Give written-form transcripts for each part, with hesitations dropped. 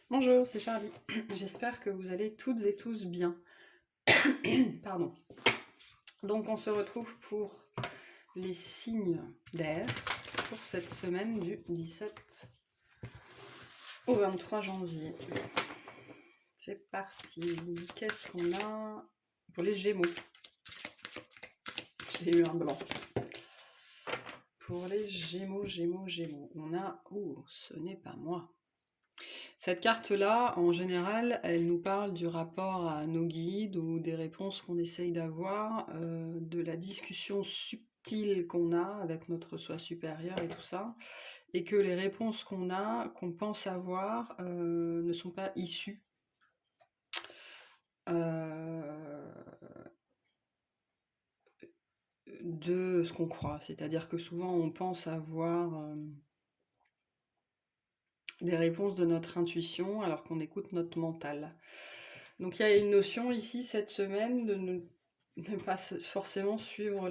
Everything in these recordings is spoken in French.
Bonjour, c'est Charlie. J'espère que vous allez toutes et tous bien. Pardon. Donc on se retrouve pour les signes d'air pour cette semaine du 17 au 23 janvier. C'est parti. Qu'est-ce qu'on a pour les Gémeaux? J'ai eu un blanc. Pour les Gémeaux, on a... Oh, ce n'est pas moi. Cette carte-là, en général, elle nous parle du rapport à nos guides ou des réponses qu'on essaye d'avoir, de la discussion subtile qu'on a avec notre soi supérieur et tout ça, et que les réponses qu'on a, qu'on pense avoir, ne sont pas issues de ce qu'on croit. C'est-à-dire que souvent on pense avoir des réponses de notre intuition alors qu'on écoute notre mental. Donc il y a une notion ici cette semaine de ne pas forcément suivre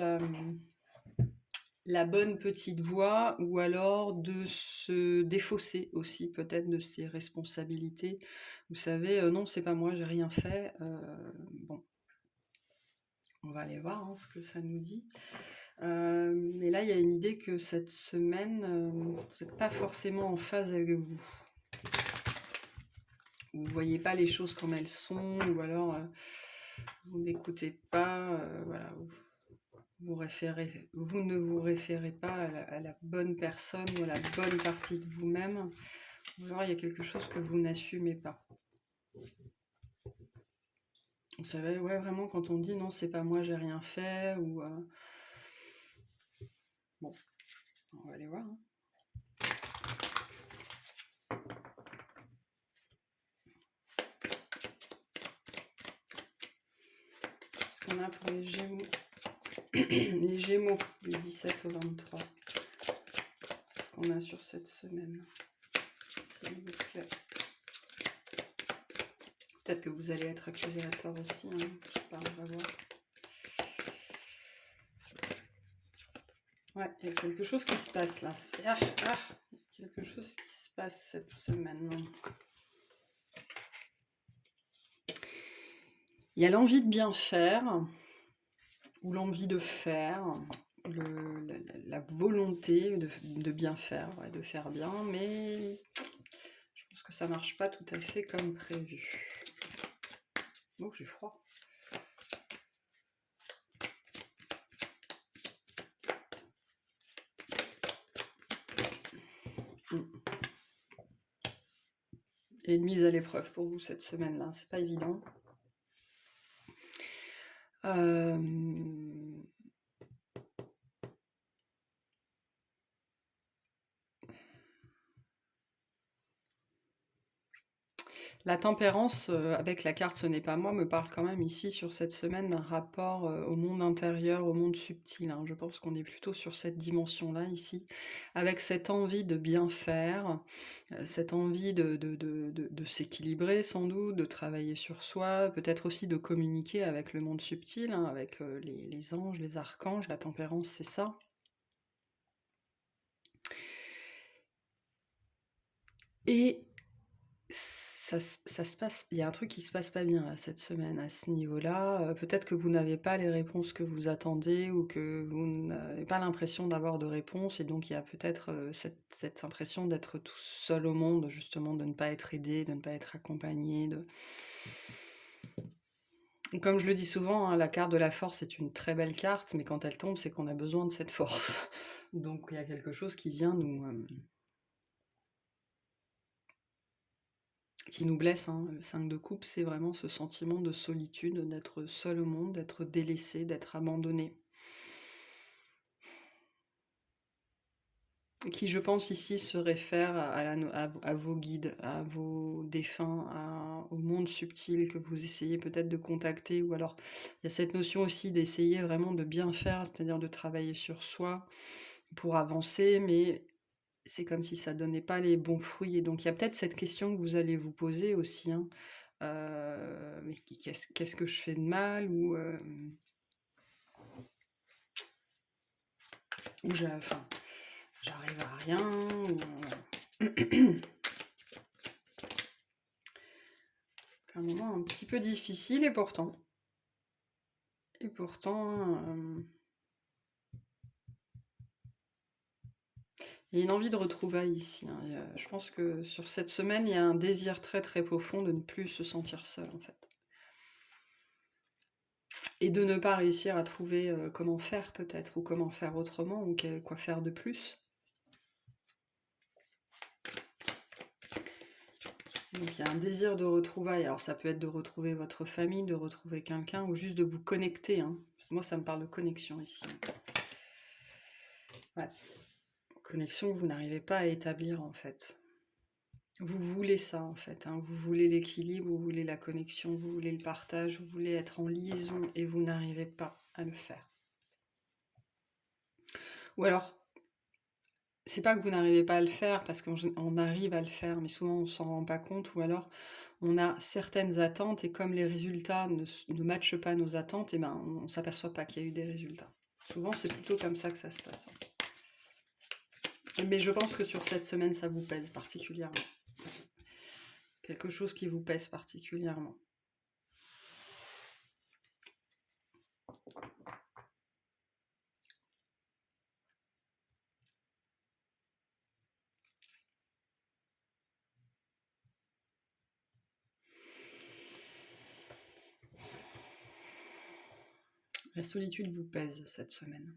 la bonne petite voie ou alors de se défausser aussi peut-être de ses responsabilités. Vous savez, non, c'est pas moi, j'ai rien fait. Bon, on va aller voir ce que ça nous dit. Mais là, il y a une idée que cette semaine, vous n'êtes pas forcément en phase avec vous. Vous ne voyez pas les choses comme elles sont, ou alors vous n'écoutez pas, voilà, vous ne vous référez pas à la bonne personne ou à la bonne partie de vous-même, ou alors il y a quelque chose que vous n'assumez pas. Vous savez, ouais, vraiment, quand on dit non, c'est pas moi, j'ai rien fait, ou. Bon, on va aller voir. Qu'est-ce qu'on a pour les Gémeaux? Les Gémeaux, du 17 au 23. Qu'est-ce qu'on a sur cette semaine, s'il vous plaît? Peut-être que vous allez être accusé à tort aussi, je sais pas, on va voir. Ouais, il y a quelque chose qui se passe là. Quelque chose qui se passe cette semaine. Il y a l'envie de bien faire, ou l'envie de faire, la volonté de bien faire, ouais, de faire bien, mais je pense que ça marche pas tout à fait comme prévu. Oh, j'ai froid. Et une mise à l'épreuve pour vous cette semaine-là, c'est pas évident. La tempérance, avec la carte Ce n'est pas moi, me parle quand même ici sur cette semaine d'un rapport au monde intérieur, au monde subtil. Je pense qu'on est plutôt sur cette dimension-là ici, avec cette envie de bien faire, cette envie de s'équilibrer sans doute, de travailler sur soi, peut-être aussi de communiquer avec le monde subtil, avec les anges, les archanges. La tempérance, c'est ça. Et ça se passe, il y a un truc qui se passe pas bien là cette semaine à ce niveau-là. Peut-être que vous n'avez pas les réponses que vous attendez ou que vous n'avez pas l'impression d'avoir de réponse et donc il y a peut-être cette impression d'être tout seul au monde, justement, de ne pas être aidé, de ne pas être accompagné. Comme je le dis souvent, la carte de la force est une très belle carte, mais quand elle tombe, c'est qu'on a besoin de cette force. Donc il y a quelque chose qui vient qui nous blesse. Le 5 de coupe, c'est vraiment ce sentiment de solitude, d'être seul au monde, d'être délaissé, d'être abandonné. Qui, je pense, ici se réfère à vos guides, à vos défunts, au monde subtil que vous essayez peut-être de contacter, ou alors il y a cette notion aussi d'essayer vraiment de bien faire, c'est-à-dire de travailler sur soi pour avancer, mais c'est comme si ça donnait pas les bons fruits. Et donc il y a peut-être cette question que vous allez vous poser aussi, mais qu'est-ce que je fais de mal, ou j'arrive à rien, ou un moment un petit peu difficile et pourtant, il y a une envie de retrouvailles ici, hein. Je pense que sur cette semaine, il y a un désir très très profond de ne plus se sentir seul en fait. Et de ne pas réussir à trouver comment faire peut-être, ou comment faire autrement, ou quoi faire de plus. Donc il y a un désir de retrouvailles. Alors ça peut être de retrouver votre famille, de retrouver quelqu'un, ou juste de vous connecter, hein. Moi ça me parle de connexion ici. Ouais. Connexion que vous n'arrivez pas à établir en fait. Vous voulez ça en fait, hein. Vous voulez l'équilibre, vous voulez la connexion, vous voulez le partage, vous voulez être en liaison et vous n'arrivez pas à le faire. Ou alors, c'est pas que vous n'arrivez pas à le faire, parce qu'on arrive à le faire, mais souvent on s'en rend pas compte, ou alors on a certaines attentes et comme les résultats ne matchent pas nos attentes, et ben on s'aperçoit pas qu'il y a eu des résultats. Souvent c'est plutôt comme ça que ça se passe. Mais je pense que sur cette semaine ça vous pèse particulièrement. Quelque chose qui vous pèse particulièrement. La solitude vous pèse cette semaine.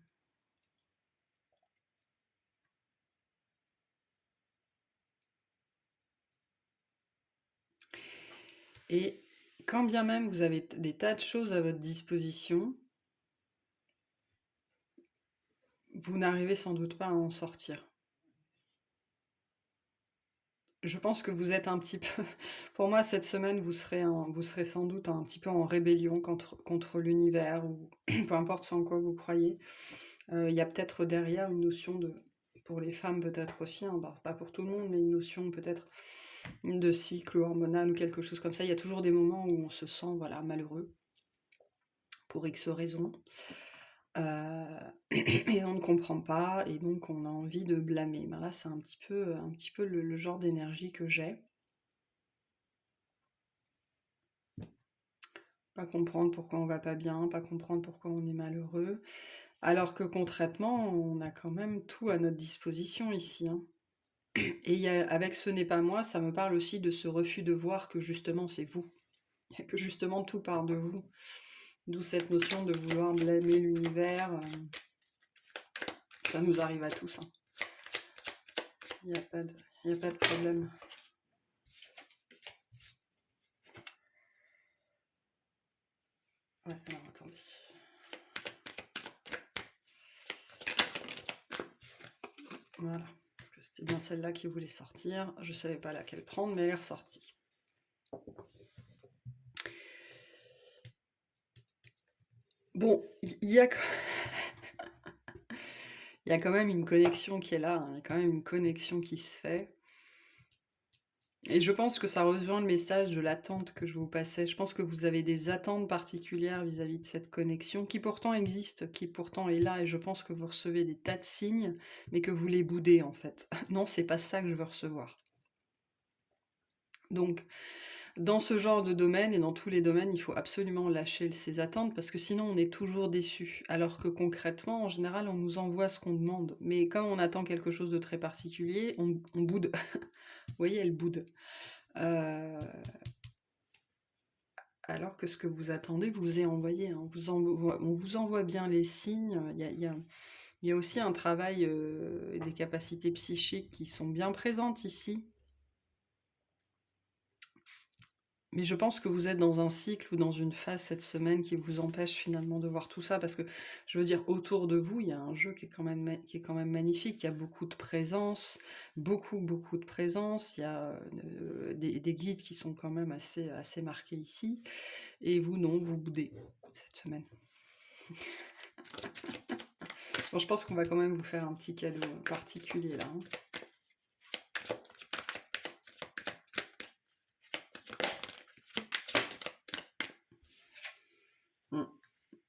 Et quand bien même vous avez des tas de choses à votre disposition, vous n'arrivez sans doute pas à en sortir. Je pense que vous êtes un petit peu... Pour moi, cette semaine, vous serez sans doute un petit peu en rébellion contre l'univers, ou peu importe ce en quoi vous croyez. Il y a peut-être derrière une notion de... Pour les femmes peut-être aussi, hein, pas pour tout le monde, mais une notion peut-être de cycle hormonal ou quelque chose comme ça. Il y a toujours des moments où on se sent malheureux, pour X raisons. Et on ne comprend pas, et donc on a envie de blâmer. Ben là, c'est un petit peu le genre d'énergie que j'ai. Pas comprendre pourquoi on va pas bien, pas comprendre pourquoi on est malheureux, alors que concrètement, on a quand même tout à notre disposition ici, hein. Et avec ce n'est pas moi, ça me parle aussi de ce refus de voir que justement c'est vous, que justement tout part de vous. D'où cette notion de vouloir blâmer l'univers. Ça nous arrive à tous, hein. Il n'y a pas de problème. Ouais, alors attendez. Voilà, parce que c'était bien celle-là qui voulait sortir. Je savais pas laquelle prendre, mais elle est ressortie. Bon, il y a quand même une connexion qui est là, hein. Il y a quand même une connexion qui se fait. Et je pense que ça rejoint le message de l'attente que je vous passais. Je pense que vous avez des attentes particulières vis-à-vis de cette connexion, qui pourtant existe, qui pourtant est là, et je pense que vous recevez des tas de signes, mais que vous les boudez en fait. Non, c'est pas ça que je veux recevoir. Donc, dans ce genre de domaine, et dans tous les domaines, il faut absolument lâcher ses attentes, parce que sinon on est toujours déçu. Alors que concrètement, en général, on nous envoie ce qu'on demande. Mais quand on attend quelque chose de très particulier, on boude. Vous voyez, elle boude. Alors que ce que vous attendez vous est envoyé, hein. On vous envoie bien les signes. Il y a aussi un travail des capacités psychiques qui sont bien présentes ici. Mais je pense que vous êtes dans un cycle ou dans une phase cette semaine qui vous empêche finalement de voir tout ça, parce que je veux dire, autour de vous, il y a un jeu qui est quand même magnifique. Il y a beaucoup de présence, beaucoup de présence. Il y a des guides qui sont quand même assez marqués ici. Et vous, non, vous boudez cette semaine. Bon, je pense qu'on va quand même vous faire un petit cadeau particulier là, hein.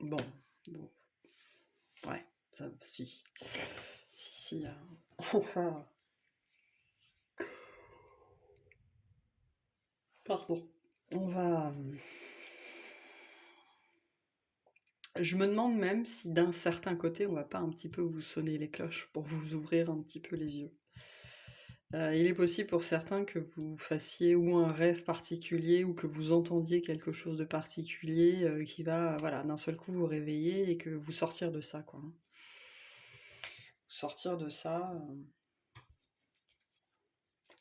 Bon, ouais, ça, si, enfin, pardon. On va... Je me demande même si d'un certain côté, on va pas un petit peu vous sonner les cloches pour vous ouvrir un petit peu les yeux. Il est possible pour certains que vous fassiez ou un rêve particulier ou que vous entendiez quelque chose de particulier qui va, voilà, d'un seul coup vous réveiller et que vous sortir de ça, quoi. Sortir de ça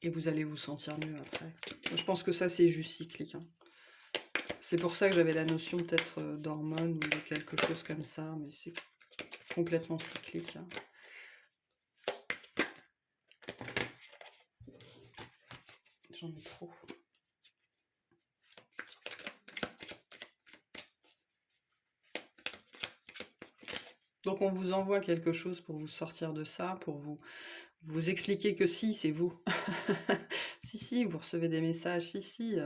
et vous allez vous sentir mieux après. Je pense que ça, c'est juste cyclique, hein. C'est pour ça que j'avais la notion peut-être d'hormones ou de quelque chose comme ça, mais c'est complètement cyclique, hein. J'en ai trop. Donc on vous envoie quelque chose pour vous sortir de ça, pour vous expliquer que si, c'est vous. Si, vous recevez des messages, si.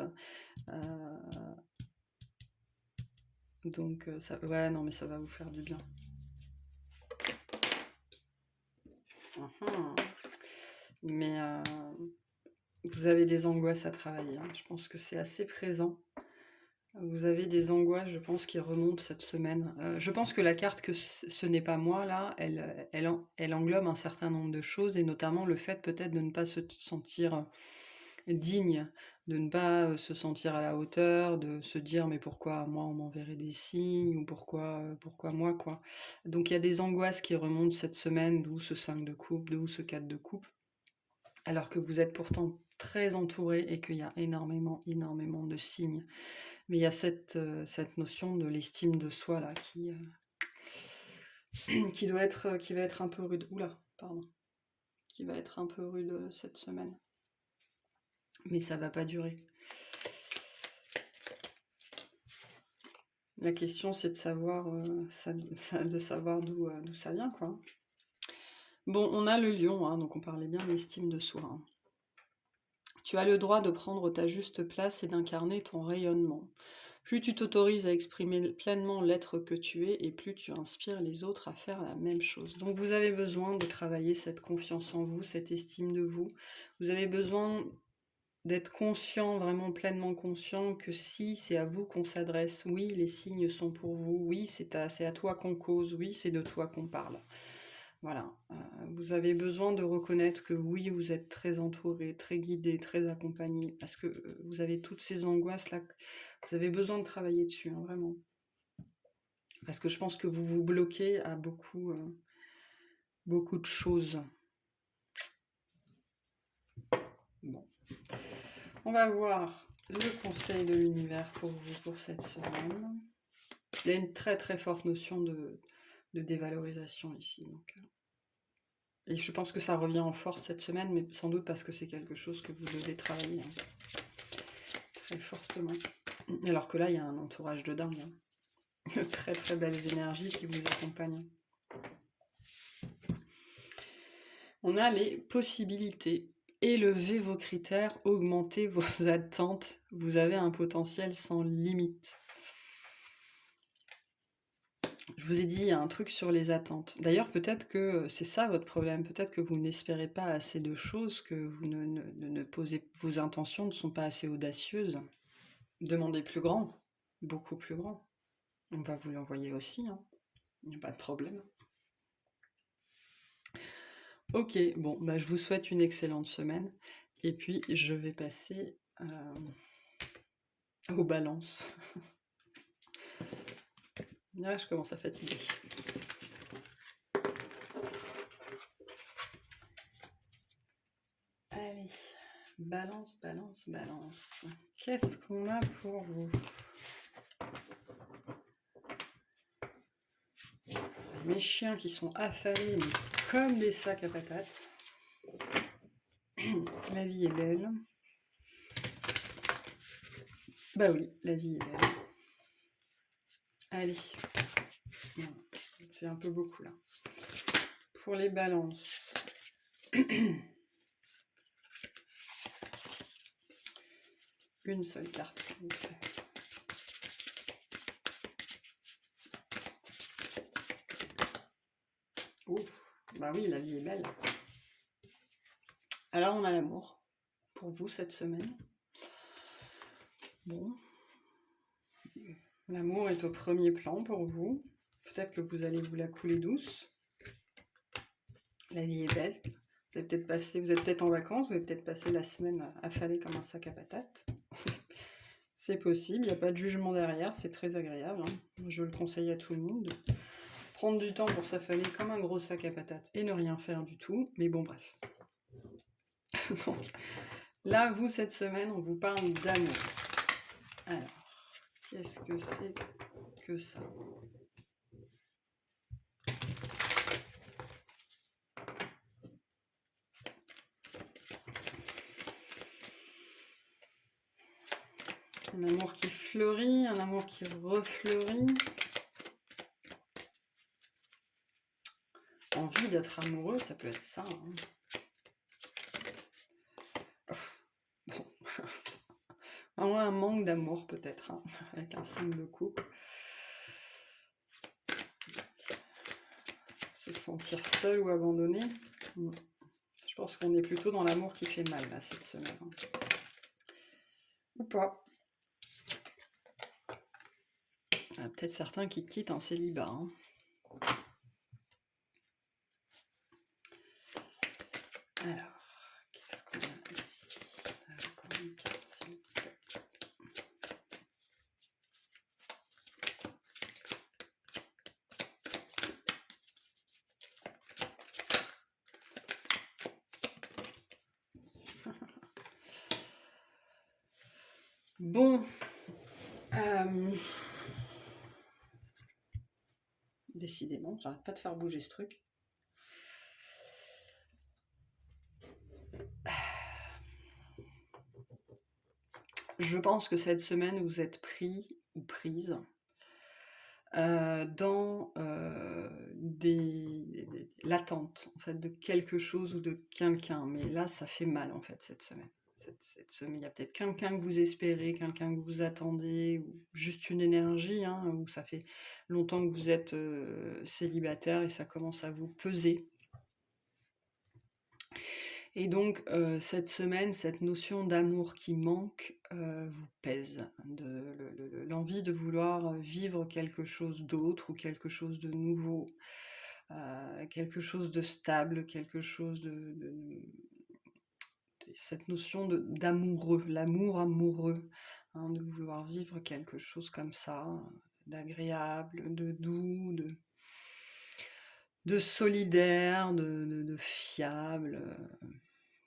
Donc ça, ouais, non, mais ça va vous faire du bien. Mais vous avez des angoisses à travailler, hein. Je pense que c'est assez présent. Vous avez des angoisses, je pense, qui remontent cette semaine. Je pense que la carte que ce n'est pas moi, là, elle englobe un certain nombre de choses, et notamment le fait peut-être de ne pas se sentir digne, de ne pas se sentir à la hauteur, de se dire mais pourquoi moi on m'enverrait des signes, ou pourquoi moi, quoi. Donc il y a des angoisses qui remontent cette semaine, d'où ce 5 de coupe, d'où ce 4 de coupe, alors que vous êtes pourtant très entouré et qu'il y a énormément de signes. Mais il y a cette notion de l'estime de soi là qui va être un peu rude. Oula, pardon. Qui va être un peu rude cette semaine. Mais ça va pas durer. La question c'est de savoir d'où ça vient, quoi. Bon, on a le lion, hein, donc on parlait bien de l'estime de soi, hein. Tu as le droit de prendre ta juste place et d'incarner ton rayonnement. Plus tu t'autorises à exprimer pleinement l'être que tu es, et plus tu inspires les autres à faire la même chose. Donc vous avez besoin de travailler cette confiance en vous, cette estime de vous. Vous avez besoin d'être conscient, vraiment pleinement conscient que si c'est à vous qu'on s'adresse, oui, les signes sont pour vous, oui, c'est à toi qu'on cause, oui, c'est de toi qu'on parle. Voilà, vous avez besoin de reconnaître que oui, vous êtes très entouré, très guidé, très accompagné, parce que vous avez toutes ces angoisses-là, vous avez besoin de travailler dessus, hein, vraiment. Parce que je pense que vous vous bloquez à beaucoup de choses. Bon. On va voir le conseil de l'univers pour vous pour cette semaine. Il y a une très très forte notion de dévalorisation ici. Donc, et je pense que ça revient en force cette semaine, mais sans doute parce que c'est quelque chose que vous devez travailler, hein, très fortement. Alors que là, il y a un entourage de dingue, hein. De très très belles énergies qui vous accompagnent. On a les possibilités. Élevez vos critères, augmentez vos attentes. Vous avez un potentiel sans limite. Je vous ai dit, il y a un truc sur les attentes. D'ailleurs, peut-être que c'est ça votre problème. Peut-être que vous n'espérez pas assez de choses, que vous ne posez, vos intentions ne sont pas assez audacieuses. Demandez plus grand, beaucoup plus grand. On va vous l'envoyer aussi, hein. Il n'y a pas de problème. Ok, bon, bah, je vous souhaite une excellente semaine. Et puis, je vais passer aux balances. Là, je commence à fatiguer. Allez, balance, balance, balance. Qu'est-ce qu'on a pour vous? Mes chiens qui sont affalés, mais comme des sacs à patates. La vie est belle. Bah oui, la vie est belle. Allez. C'est un peu beaucoup là. Pour les balances. Une seule carte. Ouf, bah oui, la vie est belle. Alors on a l'amour pour vous cette semaine. Bon, l'amour est au premier plan pour vous. Peut-être que vous allez vous la couler douce. La vie est belle. Vous êtes peut-être en vacances, vous avez peut-être passé la semaine affalée comme un sac à patates. C'est possible, il n'y a pas de jugement derrière, c'est très agréable. Hein. Je le conseille à tout le monde de prendre du temps pour s'affaler comme un gros sac à patates et ne rien faire du tout. Mais bon, bref. Donc, là, vous, cette semaine, on vous parle d'amour. Alors, qu'est-ce que c'est que ça ? Un amour qui fleurit, un amour qui refleurit. Envie d'être amoureux, ça peut être ça. Hein. Bon. Vraiment un manque d'amour peut-être, hein, avec un signe de couple. Se sentir seul ou abandonné. Je pense qu'on est plutôt dans l'amour qui fait mal là cette semaine. Hein. Ou pas. Il y a peut-être certains qui quittent un célibat. Hein. Alors, qu'est-ce qu'on a ici? Encore une carte, s'il vous plaît. Bon. Décidément, j'arrête pas de faire bouger ce truc. Je pense que cette semaine, vous êtes pris ou prise dans l'attente en fait, de quelque chose ou de quelqu'un. Mais là, ça fait mal en fait cette semaine. Cette semaine, il y a peut-être quelqu'un que vous espérez, quelqu'un que vous attendez, ou juste une énergie, hein, où ça fait longtemps que vous êtes célibataire et ça commence à vous peser. Et donc, cette semaine, cette notion d'amour qui manque vous pèse. L'envie de vouloir vivre quelque chose d'autre ou quelque chose de nouveau, quelque chose de stable, quelque chose cette notion d'amoureux, l'amour amoureux, hein, de vouloir vivre quelque chose comme ça, d'agréable, de doux, de solidaire, de fiable.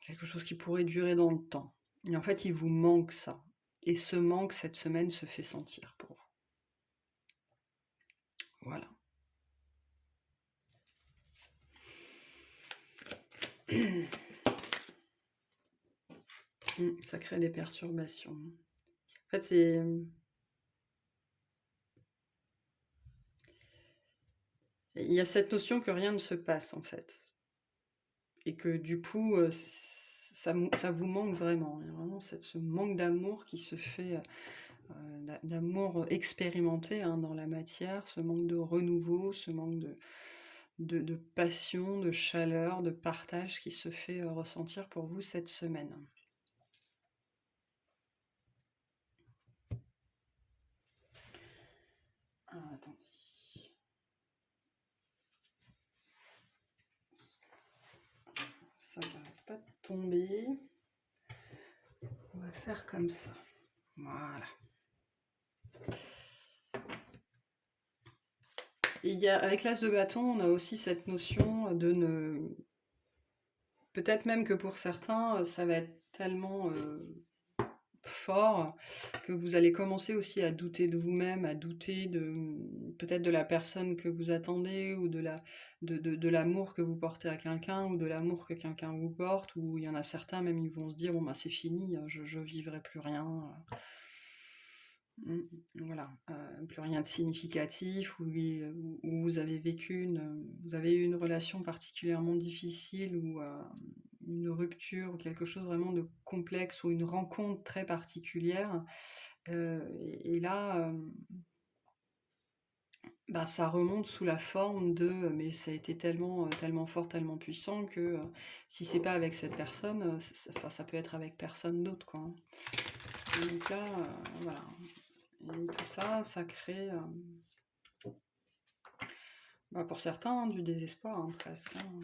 Quelque chose qui pourrait durer dans le temps. Et en fait, il vous manque ça. Et ce manque, cette semaine, se fait sentir pour vous. Voilà. Ça crée des perturbations. En fait, c'est... Il y a cette notion que rien ne se passe, en fait. Et que du coup, ça vous manque vraiment. Il y a vraiment ce manque d'amour qui se fait... d'amour expérimenté hein, dans la matière, ce manque de renouveau, ce manque de passion, de chaleur, de partage qui se fait ressentir pour vous cette semaine. Ah, attendez. Ça n'arrête pas de tomber. On va faire comme ça. Voilà. Et avec l'as de bâton, on a aussi cette notion de ne... Peut-être même que pour certains, ça va être tellement fort que vous allez commencer aussi à douter de vous-même, à douter peut-être de la personne que vous attendez ou de l'amour que vous portez à quelqu'un ou de l'amour que quelqu'un vous porte, ou il y en a certains même ils vont se dire bon bah c'est fini, je vivrai plus rien. Voilà, plus rien de significatif, où vous avez vécu vous avez eu une relation particulièrement difficile ou une rupture ou quelque chose vraiment de complexe ou une rencontre très particulière. Et là, ça remonte sous la forme mais ça a été tellement, tellement fort, tellement puissant que si c'est pas avec cette personne, ça peut être avec personne d'autre, quoi. Hein. Donc là, voilà. Et tout ça, ça crée, pour certains, du désespoir, hein, presque. Hein.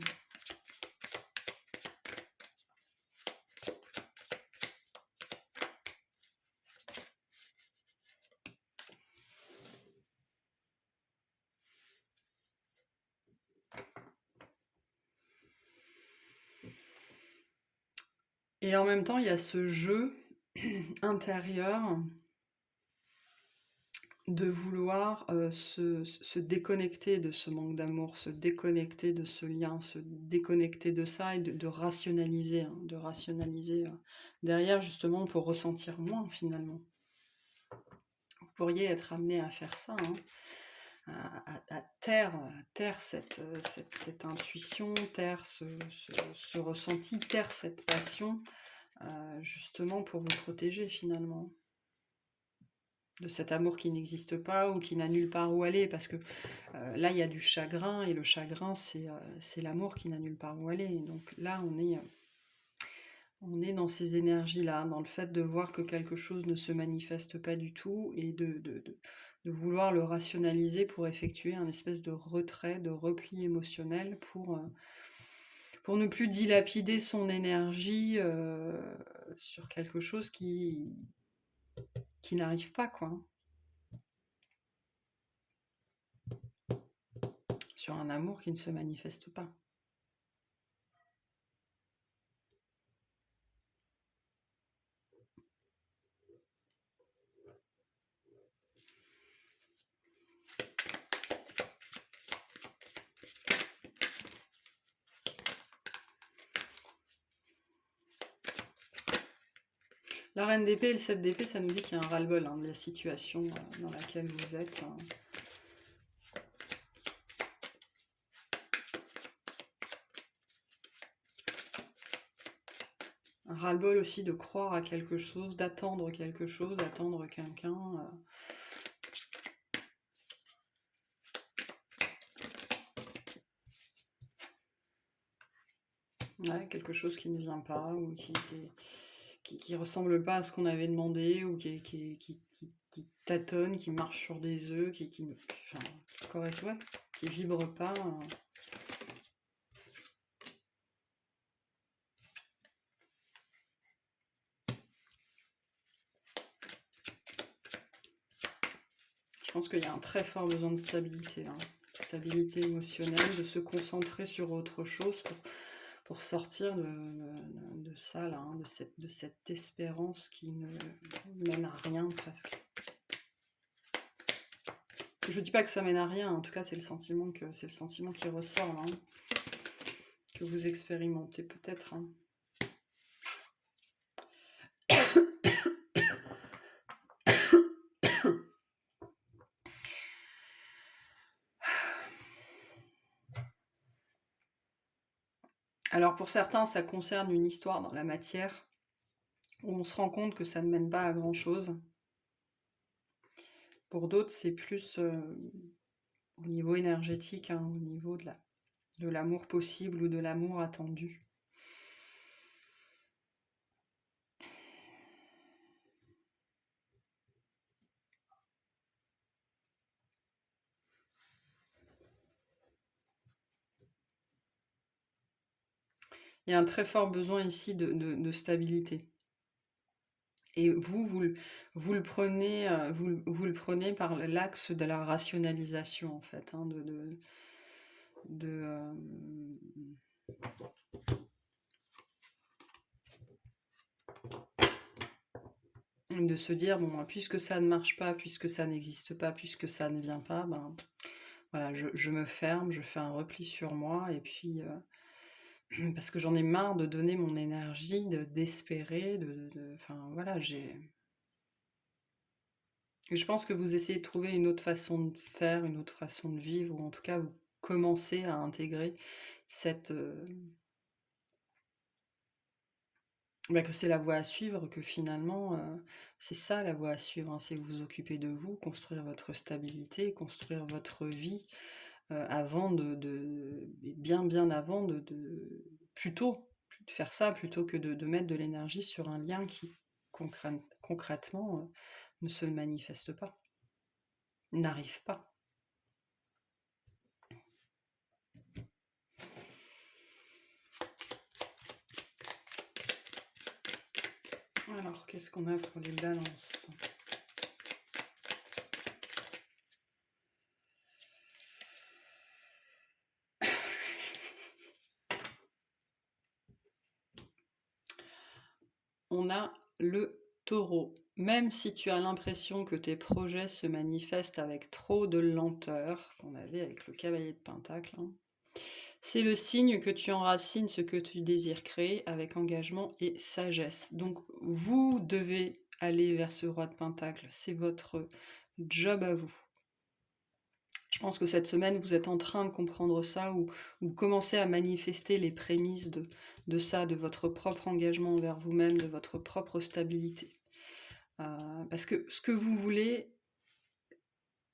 Et en même temps, il y a ce jeu intérieur de vouloir se déconnecter de ce manque d'amour, se déconnecter de ce lien, se déconnecter de ça et de rationaliser, hein, de rationaliser derrière justement pour ressentir moins finalement. Vous pourriez être amené à faire ça, hein, à taire cette intuition, taire ce ressenti, taire cette passion, justement pour vous protéger finalement de cet amour qui n'existe pas ou qui n'a nulle part où aller, parce que là il y a du chagrin, et le chagrin c'est l'amour qui n'a nulle part où aller. Donc là on est dans ces énergies-là, dans le fait de voir que quelque chose ne se manifeste pas du tout, et de vouloir le rationaliser pour effectuer un espèce de retrait, de repli émotionnel pour ne plus dilapider son énergie sur quelque chose qui n'arrive pas, quoi. Sur un amour qui ne se manifeste pas. La reine d'épée et le 7 d'épée, ça nous dit qu'il y a un ras-le-bol, hein, de la situation dans laquelle vous êtes. Un ras-le-bol aussi de croire à quelque chose, d'attendre quelque chose, d'attendre quelqu'un. Ouais, quelque chose qui ne vient pas, ou qui ressemble pas à ce qu'on avait demandé, ou qui tâtonne, qui marche sur des œufs, qui vibre pas. Je pense qu'il y a un très fort besoin de stabilité, là. Stabilité émotionnelle, de se concentrer sur autre chose pour sortir de ça, là, hein, de cette espérance qui ne mène à rien presque. Je dis pas que ça mène à rien, en tout cas c'est le sentiment qui ressort là, hein, que vous expérimentez peut-être. Hein. Alors pour certains, ça concerne une histoire dans la matière, où on se rend compte que ça ne mène pas à grand chose. Pour d'autres, c'est plus au niveau énergétique, hein, au niveau de l'amour possible ou de l'amour attendu. Il y a un très fort besoin ici de stabilité. Et vous le prenez, vous le prenez par l'axe de la rationalisation, en fait, hein, de se dire, bon, puisque ça ne marche pas, puisque ça n'existe pas, puisque ça ne vient pas, ben voilà, je me ferme, je fais un repli sur moi, et puis parce que j'en ai marre de donner mon énergie, d'espérer, enfin voilà, je pense que vous essayez de trouver une autre façon de faire, une autre façon de vivre, ou en tout cas vous commencez à intégrer cette que c'est la voie à suivre, que finalement c'est ça la voie à suivre, hein, c'est vous occuper de vous, construire votre stabilité, construire votre vie avant bien avant de faire ça, plutôt que de mettre de l'énergie sur un lien concrètement ne se manifeste pas, n'arrive pas. Alors, qu'est-ce qu'on a pour les balances? On a le taureau. Même si tu as l'impression que tes projets se manifestent avec trop de lenteur, qu'on avait avec le cavalier de Pentacle, hein, c'est le signe que tu enracines ce que tu désires créer avec engagement et sagesse. Donc vous devez aller vers ce roi de Pentacle. C'est votre job à vous. Je pense que cette semaine, vous êtes en train de comprendre ça, ou vous commencez à manifester les prémices de ça, de votre propre engagement envers vous-même, de votre propre stabilité. Parce que ce que vous voulez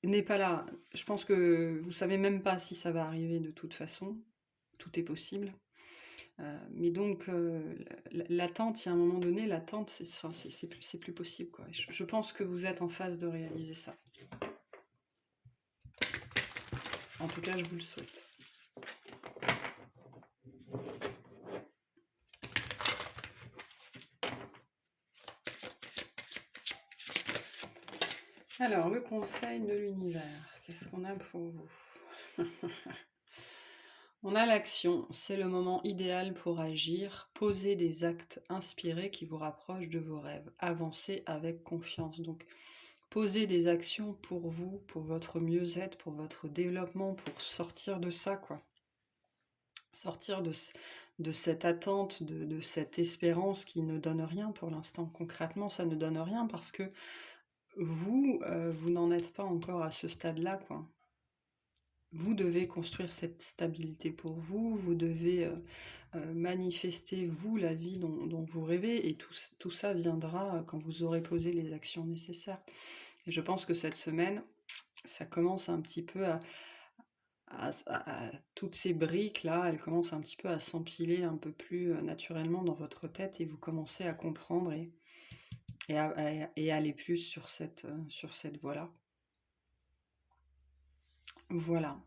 n'est pas là. Je pense que vous savez même pas si ça va arriver de toute façon. Tout est possible. Mais donc, l'attente, il y a un moment donné, l'attente, c'est plus possible, quoi. Je pense que vous êtes en phase de réaliser ça. En tout cas, je vous le souhaite. Alors, le conseil de l'univers, qu'est-ce qu'on a pour vous? On a l'action, c'est le moment idéal pour agir, poser des actes inspirés qui vous rapprochent de vos rêves, avancer avec confiance. Donc, poser des actions pour vous, pour votre mieux-être, pour votre développement, pour sortir de ça, quoi. Sortir de cette attente, de cette espérance qui ne donne rien pour l'instant. Concrètement, ça ne donne rien parce que vous, vous n'en êtes pas encore à ce stade-là, quoi. Vous devez construire cette stabilité pour vous, vous devez manifester, vous, la vie dont vous rêvez, et tout ça viendra quand vous aurez posé les actions nécessaires. Et je pense que cette semaine, ça commence un petit peu toutes ces briques-là, elles commencent un petit peu à s'empiler un peu plus naturellement dans votre tête, et vous commencez à comprendre et aller plus sur cette voie-là. Voilà.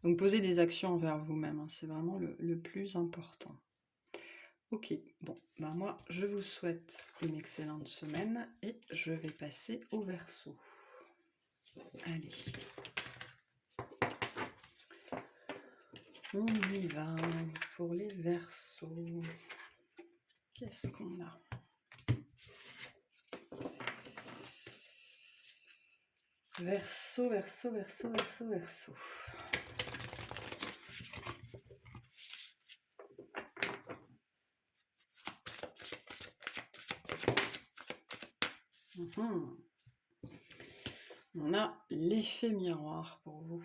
Donc posez des actions envers vous-même, hein, c'est vraiment le plus important. Ok, bon, ben moi je vous souhaite une excellente semaine et je vais passer au Verseau. Allez. On y va pour les Verseaux. Qu'est-ce qu'on a? Verseau, Verseau, Verseau, Verseau, Verseau. On a l'effet miroir pour vous.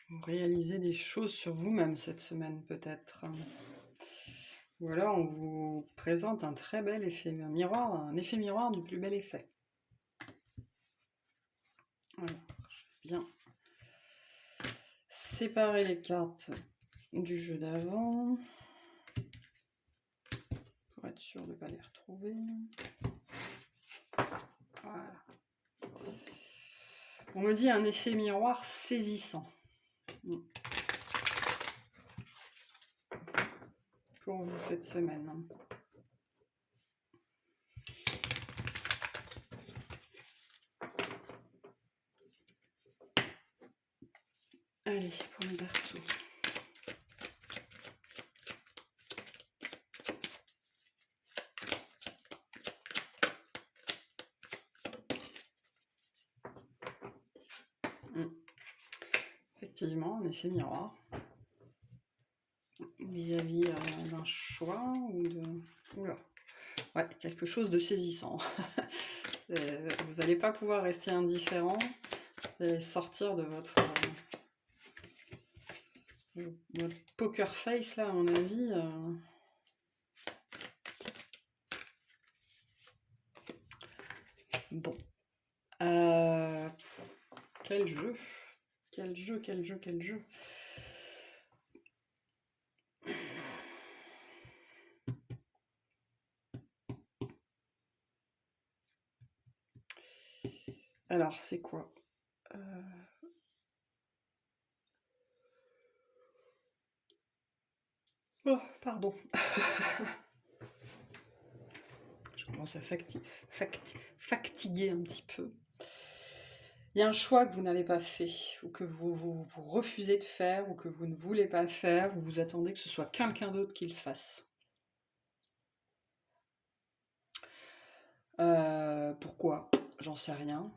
Vous réalisez des choses sur vous-même cette semaine, peut-être. Ou alors on vous présente un très bel effet miroir, un effet miroir du plus bel effet. Alors, je vais bien séparer les cartes du jeu d'avant pour être sûr de ne pas les retrouver. Voilà. On me dit un effet miroir saisissant. Pour vous cette semaine. Allez, pour les Verseaux. Effectivement, un effet miroir. Vis-à-vis d'un choix ou de... Oula. Ouais, quelque chose de saisissant. Vous n'allez pas pouvoir rester indifférent. Vous allez sortir de votre poker face, là, à mon avis. Bon. Quel jeu. Quel jeu, quel jeu, quel jeu. Alors, c'est quoi? Oh, pardon. Je commence à fatiguer un petit peu. Il y a un choix que vous n'avez pas fait, ou que vous refusez de faire, ou que vous ne voulez pas faire, ou vous attendez que ce soit quelqu'un d'autre qui le fasse. Pourquoi? J'en sais rien.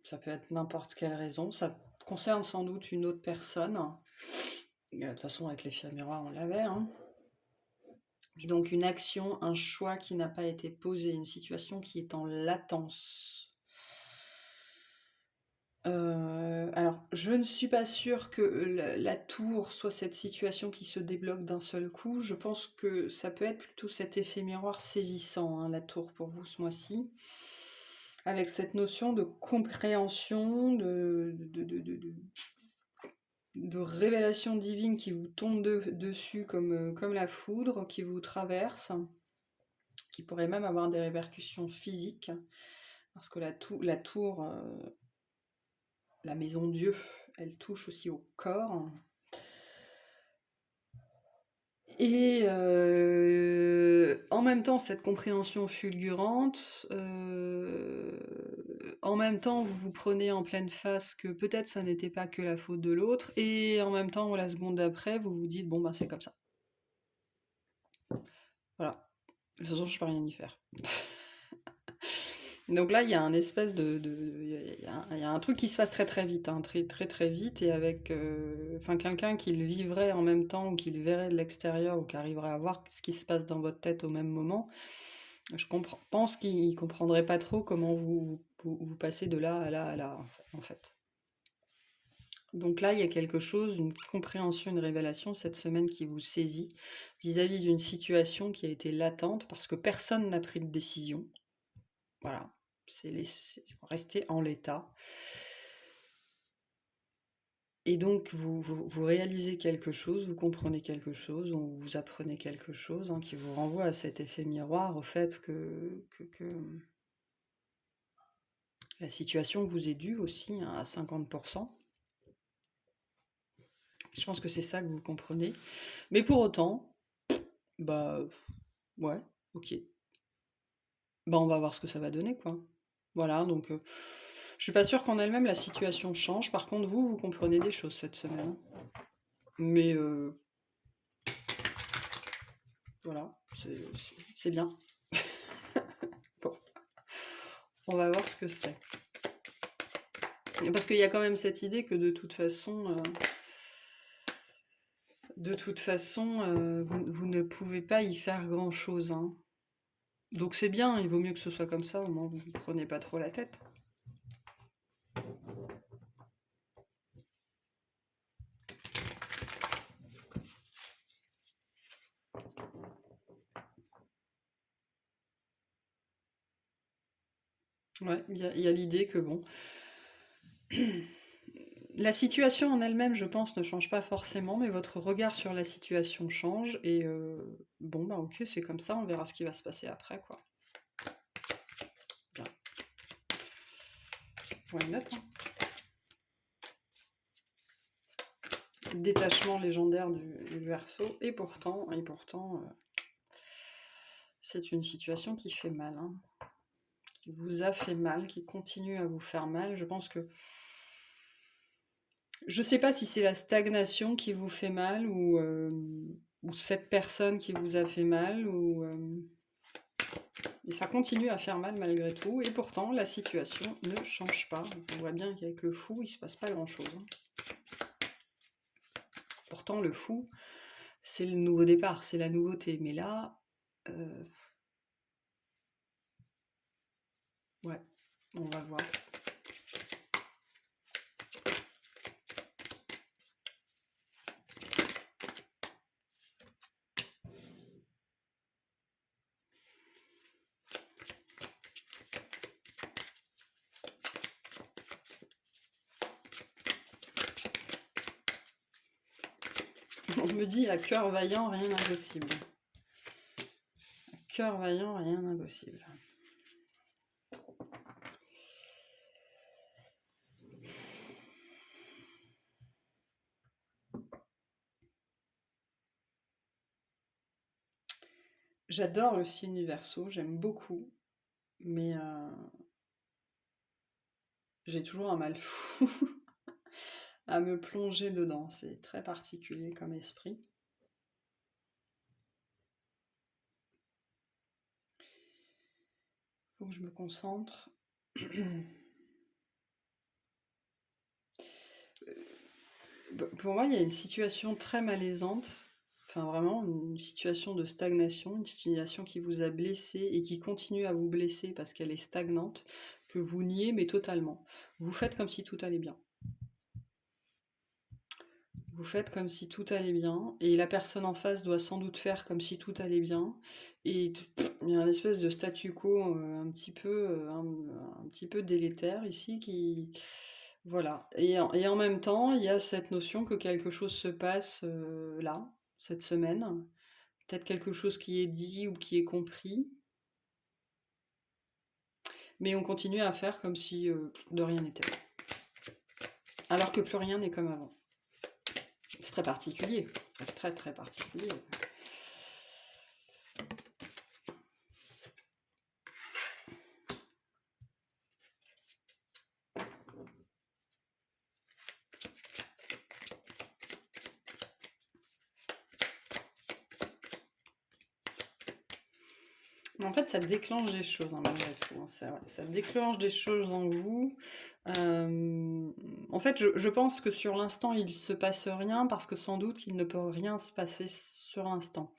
Ça peut être n'importe quelle raison. Ça concerne sans doute une autre personne. De toute façon, avec l'effet miroir, on l'avait. Hein. Donc une action, un choix qui n'a pas été posé, une situation qui est en latence. Alors, je ne suis pas sûre que la tour soit cette situation qui se débloque d'un seul coup. Je pense que ça peut être plutôt cet effet miroir saisissant, hein, la tour pour vous ce mois-ci. Avec cette notion de compréhension, de révélation divine qui vous tombe dessus comme la foudre, qui vous traverse, qui pourrait même avoir des répercussions physiques. Parce que la tour, la maison Dieu, elle touche aussi au corps. Et en même temps, cette compréhension fulgurante, en même temps, vous vous prenez en pleine face que peut-être ça n'était pas que la faute de l'autre, et en même temps, la seconde d'après, vous vous dites, bon, ben c'est comme ça. Voilà. De toute façon, je ne peux rien y faire. Donc là, il y a un espèce il y a un truc qui se passe très très vite, hein, très très très vite, et avec quelqu'un qui le vivrait en même temps, ou qui le verrait de l'extérieur, ou qui arriverait à voir ce qui se passe dans votre tête au même moment, je pense qu'il comprendrait pas trop comment vous passez de là à là à là, en fait. Donc là, il y a quelque chose, une compréhension, une révélation cette semaine qui vous saisit vis-à-vis d'une situation qui a été latente parce que personne n'a pris de décision. Voilà. C'est rester en l'état. Et donc, vous réalisez quelque chose, vous comprenez quelque chose, ou vous apprenez quelque chose, hein, qui vous renvoie à cet effet miroir, au fait que la situation vous est due aussi, hein, à 50%. Je pense que c'est ça que vous comprenez. Mais pour autant, bah, ouais, ok. Bah, on va voir ce que ça va donner, quoi. Voilà, donc je suis pas sûre qu'en elle-même la situation change. Par contre, vous comprenez des choses cette semaine. Mais voilà, c'est bien. Bon, on va voir ce que c'est. Parce qu'il y a quand même cette idée que de toute façon, vous ne pouvez pas y faire grand-chose. Hein. Donc c'est bien, il vaut mieux que ce soit comme ça, au moins vous ne prenez pas trop la tête. Ouais, il y a l'idée que bon, la situation en elle-même, je pense, ne change pas forcément, mais votre regard sur la situation change, et bon, bah ok, c'est comme ça, on verra ce qui va se passer après, quoi. Bien. Why not, hein. Détachement légendaire du Verseau, et pourtant, c'est une situation qui fait mal, hein. Qui vous a fait mal, qui continue à vous faire mal. Je pense que je sais pas si c'est la stagnation qui vous fait mal, ou cette personne qui vous a fait mal, et ça continue à faire mal malgré tout, et pourtant la situation ne change pas. On voit bien qu'avec le fou, il se passe pas grand-chose. Hein. Pourtant le fou, c'est le nouveau départ, c'est la nouveauté. Mais là, ouais, on va voir. On me dit à cœur vaillant, rien d'impossible. À cœur vaillant, rien d'impossible. J'adore le signe Verseau, j'aime beaucoup, mais j'ai toujours un mal fou à me plonger dedans. C'est très particulier comme esprit. Faut que je me concentre. Pour moi, il y a une situation très malaisante, enfin vraiment une situation de stagnation, une situation qui vous a blessé et qui continue à vous blesser parce qu'elle est stagnante, que vous niez mais totalement. Vous faites comme si tout allait bien. Vous faites comme si tout allait bien, et la personne en face doit sans doute faire comme si tout allait bien, et il y a une espèce de statu quo un petit peu délétère ici qui... Voilà. Et en même temps, il y a cette notion que quelque chose se passe là, cette semaine, peut-être quelque chose qui est dit ou qui est compris, mais on continue à faire comme si de rien n'était, alors que plus rien n'est comme avant. C'est très particulier, très très particulier. En fait, ça déclenche des choses, hein, malgré tout, hein, ça déclenche des choses en vous. En fait, je pense que sur l'instant, il se passe rien parce que sans doute il ne peut rien se passer sur l'instant.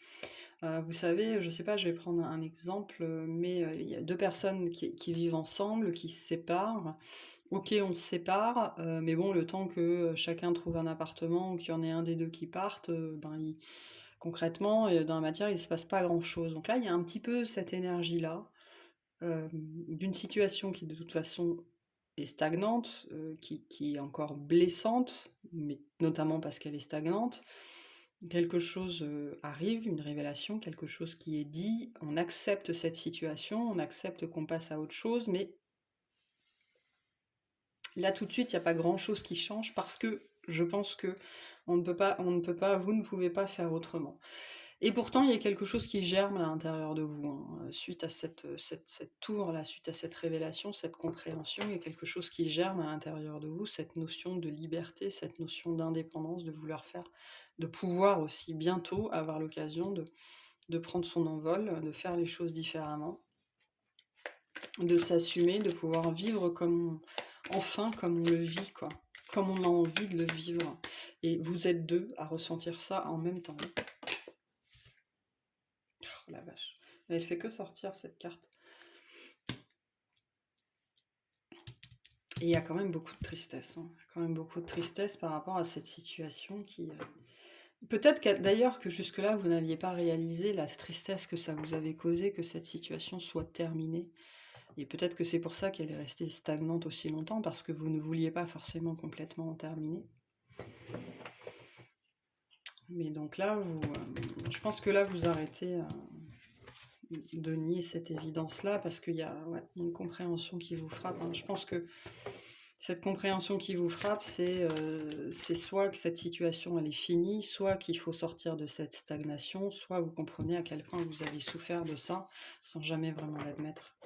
Vous savez, je sais pas, je vais prendre un exemple, mais il y a deux personnes qui vivent ensemble, qui se séparent. Ok, on se sépare, mais bon, le temps que chacun trouve un appartement ou qu'il y en ait un des deux qui parte, concrètement, dans la matière, il ne se passe pas grand-chose. Donc là, il y a un petit peu cette énergie-là, d'une situation qui de toute façon est stagnante, qui est encore blessante, mais notamment parce qu'elle est stagnante. Quelque chose arrive, une révélation, quelque chose qui est dit, on accepte cette situation, on accepte qu'on passe à autre chose, mais là tout de suite, il n'y a pas grand-chose qui change parce que je pense que on ne peut pas, vous ne pouvez pas faire autrement. Et pourtant, il y a quelque chose qui germe à l'intérieur de vous, hein. Suite à cette tour-là, suite à cette révélation, cette compréhension, il y a quelque chose qui germe à l'intérieur de vous, cette notion de liberté, cette notion d'indépendance, de vouloir faire, de pouvoir aussi bientôt avoir l'occasion de prendre son envol, de faire les choses différemment, de s'assumer, de pouvoir vivre enfin comme on le vit, quoi, comme on a envie de le vivre. Et vous êtes deux à ressentir ça en même temps. Oh la vache. Elle fait que sortir cette carte. Et il y a quand même beaucoup de tristesse. Hein. Quand même beaucoup de tristesse par rapport à cette situation qui... Peut-être d'ailleurs que jusque-là, vous n'aviez pas réalisé la tristesse que ça vous avait causé, que cette situation soit terminée. Et peut-être que c'est pour ça qu'elle est restée stagnante aussi longtemps, parce que vous ne vouliez pas forcément complètement en terminer. Mais donc là, je pense que là, vous arrêtez de nier cette évidence-là, parce qu'il y a une compréhension qui vous frappe. Hein. Je pense que cette compréhension qui vous frappe, c'est soit que cette situation elle est finie, soit qu'il faut sortir de cette stagnation, soit vous comprenez à quel point vous avez souffert de ça sans jamais vraiment l'admettre.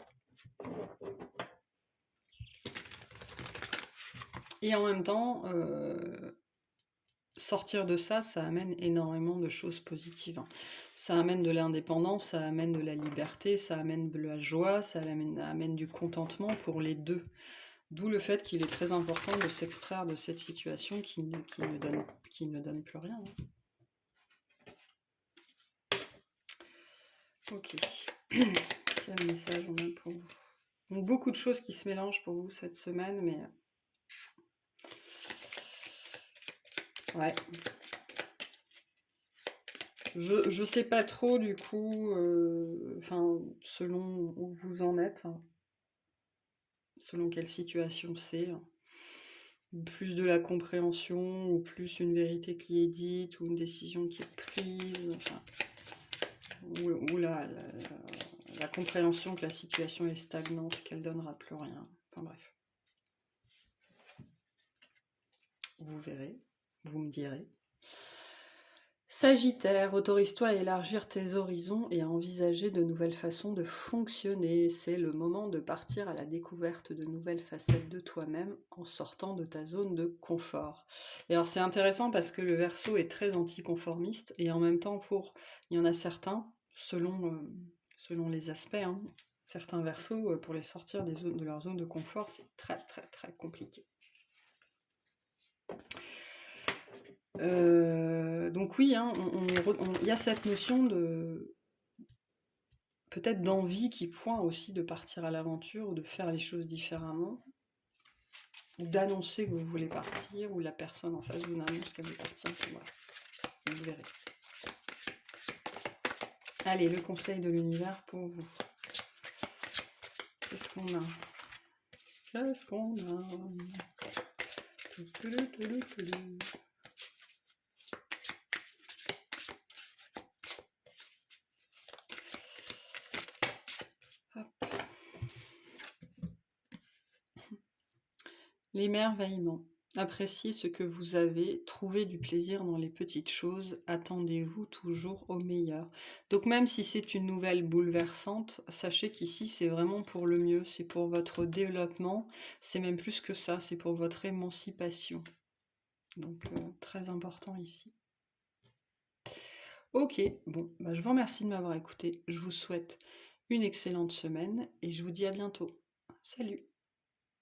Et en même temps, sortir de ça, ça amène énormément de choses positives. Hein. Ça amène de l'indépendance, ça amène de la liberté, ça amène de la joie, ça amène du contentement pour les deux. D'où le fait qu'il est très important de s'extraire de cette situation qui ne donne plus rien. Ok. Quel message on a pour vous? Donc, beaucoup de choses qui se mélangent pour vous cette semaine, mais... Ouais. Je sais pas trop, du coup, selon où vous en êtes, hein, selon quelle situation c'est, hein. Plus de la compréhension, ou plus une vérité qui est dite, ou une décision qui est prise, enfin, ou la compréhension que la situation est stagnante, qu'elle donnera plus rien. Enfin bref. Vous verrez, vous me direz. Sagittaire, autorise-toi à élargir tes horizons et à envisager de nouvelles façons de fonctionner. C'est le moment de partir à la découverte de nouvelles facettes de toi-même en sortant de ta zone de confort. Et alors c'est intéressant parce que le Verseau est très anticonformiste et en même temps il y en a certains, selon les aspects, hein, certains Verseaux, pour les sortir de leur zone de confort, c'est très très très compliqué. Donc oui, hein, il y a cette notion de peut-être d'envie qui pointe aussi de partir à l'aventure ou de faire les choses différemment, ou d'annoncer que vous voulez partir, ou la personne en face vous annonce qu'elle veut partir. Voilà, vous verrez. Allez, le conseil de l'univers pour vous. Qu'est-ce qu'on a? Qu'est-ce qu'on a? L'émerveillement. Appréciez ce que vous avez, trouvez du plaisir dans les petites choses, attendez-vous toujours au meilleur. Donc même si c'est une nouvelle bouleversante, sachez qu'ici c'est vraiment pour le mieux, c'est pour votre développement, c'est même plus que ça, c'est pour votre émancipation. Donc très important ici. Ok, bon, je vous remercie de m'avoir écouté, je vous souhaite une excellente semaine et je vous dis à bientôt. Salut!